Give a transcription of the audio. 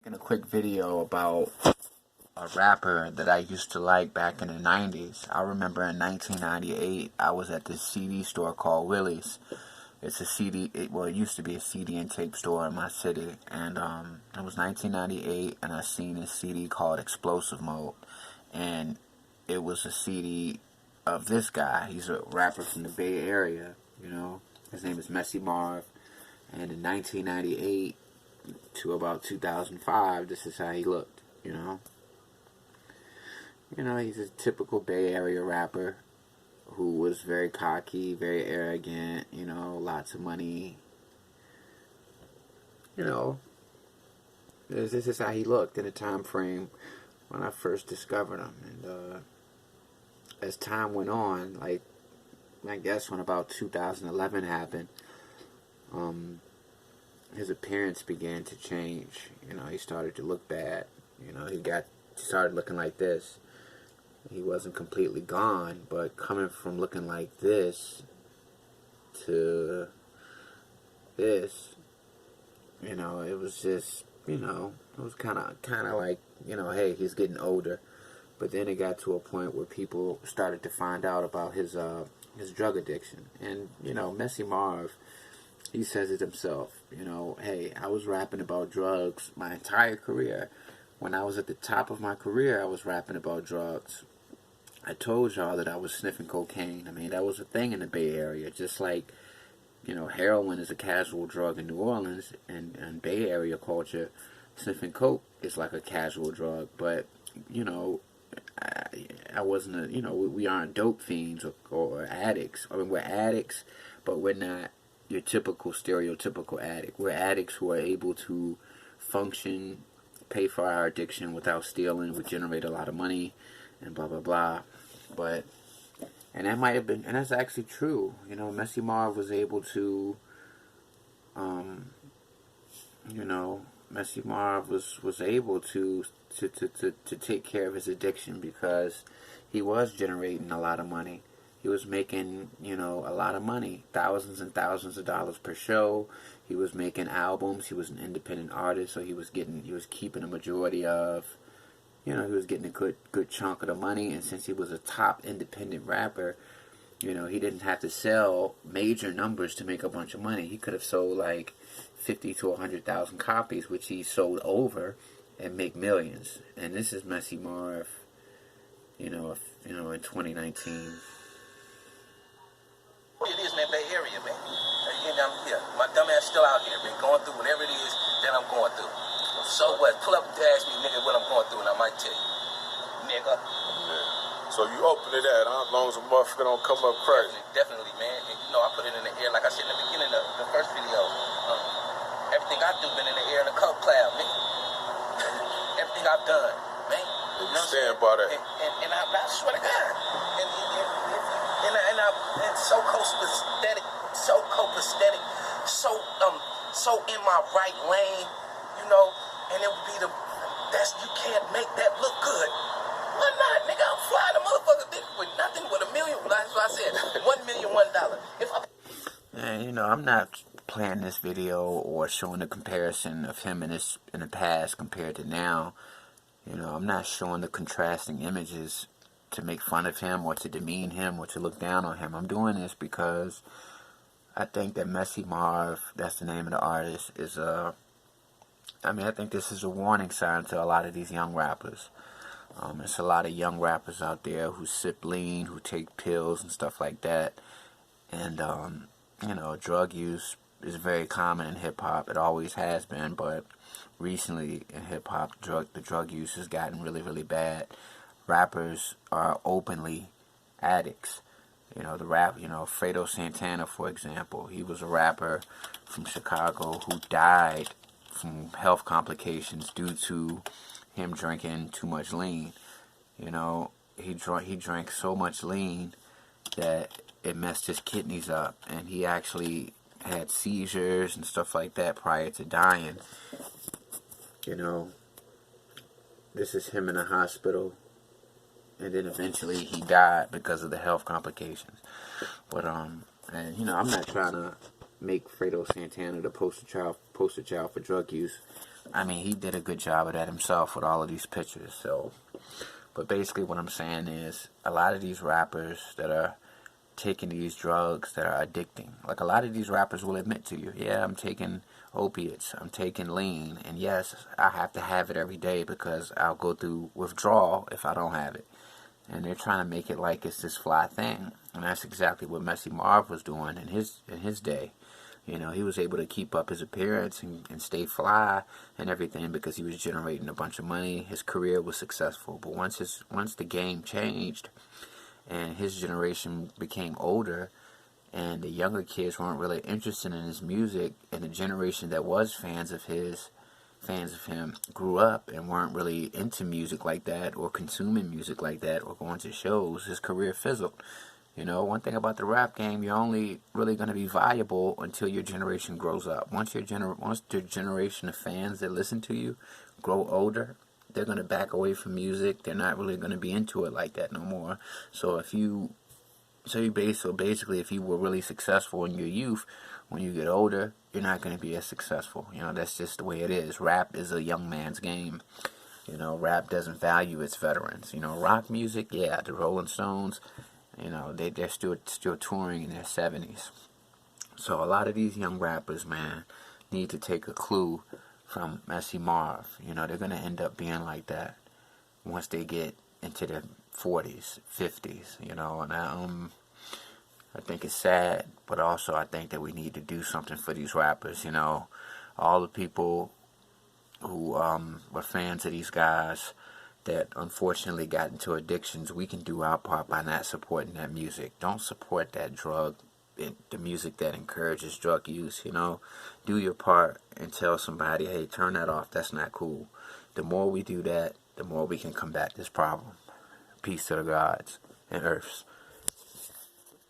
making a quick video about a rapper that I used to like back in the 90s. I remember in 1998, I was at this CD store called Willie's. It's a CD, it used to be a CD and tape store in my city. And it was 1998, and I seen this CD called Explosive Mode. And it was a CD of this guy. He's a rapper from the Bay Area, you know. His name is Marv. And in 1998 to about 2005, this is how he looked, you know. You know, he's a typical Bay Area rapper who was very cocky, very arrogant, you know, lots of money. You know, this is how he looked in a time frame when I first discovered him. And as time went on, like, I guess when about 2011 happened, his appearance began to change. You know, he started to look bad. You know, he started looking like this. He wasn't completely gone, but coming from looking like this to this, you know, it was just, you know, it was kind of like, you know, hey, he's getting older. But then it got to a point where people started to find out about his drug addiction. And, you know, Marv, he says it himself, you know, hey, I was rapping about drugs my entire career. When I was at the top of my career, I was rapping about drugs. I told y'all that I was sniffing cocaine. I mean, that was a thing in the Bay Area. Just like, you know, heroin is a casual drug in New Orleans and Bay Area culture, sniffing coke is like a casual drug. But, you know, I wasn't you know, we aren't dope fiends or addicts. I mean, we're addicts, but we're not your typical stereotypical addict. We're addicts who are able to function, pay for our addiction without stealing. We generate a lot of money and blah blah blah. But and that might have been, and that's actually true. You know, Marv was able to you know, Marv was able to take care of his addiction because he was generating a lot of money. He was making, you know, a lot of money, thousands and thousands of dollars per show. He was making albums. He was an independent artist, so he was keeping a majority of, you know, he was getting a good chunk of the money. And since he was a top independent rapper, you know, he didn't have to sell major numbers to make a bunch of money. He could have sold like 50 to 100,000 copies, which he sold over, and make millions. And this is Marv, you know, in 2019. It is, man, Bay Area, man. And I'm here. My dumb ass still out here, man, going through whatever it is that I'm going through. So what? Pull up and ask me, nigga, what I'm going through, and I might tell you. Nigga. Yeah. So you open to that, huh? As long as a motherfucker don't come up crazy. Definitely, man. And you know, I put it in the air, like I said in the beginning of the first video. Everything I do been in the air in a cup cloud, nigga. Everything I've done, man. You stand by that. And I swear to God. And so copacetic, so in my right lane, you know, and it would be you can't make that look good. Why not, nigga? I'm flying a motherfucker with nothing with $1 million. That's what I said. $1 million, $1. And, you know, I'm not playing this video or showing a comparison of him in the past compared to now. You know, I'm not showing the contrasting images to make fun of him or to demean him or to look down on him. I'm doing this because I think that Marv, that's the name of the artist, is I think this is a warning sign to a lot of these young rappers. There's a lot of young rappers out there who sip lean, who take pills and stuff like that. And, you know, drug use is very common in hip-hop. It always has been, but recently in hip-hop, the drug use has gotten really, really bad. Rappers are openly addicts. You know, Fredo Santana, for example, he was a rapper from Chicago who died from health complications due to him drinking too much lean. You know, he drank so much lean that it messed his kidneys up, and he actually had seizures and stuff like that prior to dying. You know, this is him in a hospital, and then eventually he died because of the health complications. But and you know, I'm not trying to make Fredo Santana the poster child for drug use. I mean, he did a good job of that himself with all of these pictures. So, but basically what I'm saying is a lot of these rappers that are taking these drugs that are addicting, like a lot of these rappers will admit to you, yeah, I'm taking opiates, I'm taking lean, and yes, I have to have it every day because I'll go through withdrawal if I don't have it. And they're trying to make it like it's this fly thing, and that's exactly what Messy Marv was doing in his day. You know, he was able to keep up his appearance and stay fly and everything because he was generating a bunch of money. His career was successful, but once the game changed and his generation became older, and the younger kids weren't really interested in his music, and the generation that was fans of him grew up and weren't really into music like that or consuming music like that or going to shows, his career fizzled. You know, one thing about the rap game, you're only really going to be viable until your generation grows up. Once the generation of fans that listen to you grow older, they're going to back away from music. They're not really going to be into it like that no more. So basically, if you were really successful in your youth, when you get older, you're not going to be as successful. You know, that's just the way it is. Rap is a young man's game. You know, rap doesn't value its veterans. You know, rock music, yeah, the Rolling Stones, you know, they're still touring in their 70s. So a lot of these young rappers, man, need to take a clue from Messy Marv. You know, they're going to end up being like that once they get into their 40s, 50s, you know, and I think it's sad, but also I think that we need to do something for these rappers, you know. All the people who were fans of these guys that unfortunately got into addictions, we can do our part by not supporting that music. Don't support that the music that encourages drug use, you know. Do your part and tell somebody, hey, turn that off, that's not cool. The more we do that, the more we can combat this problem. Peace to the gods and earths.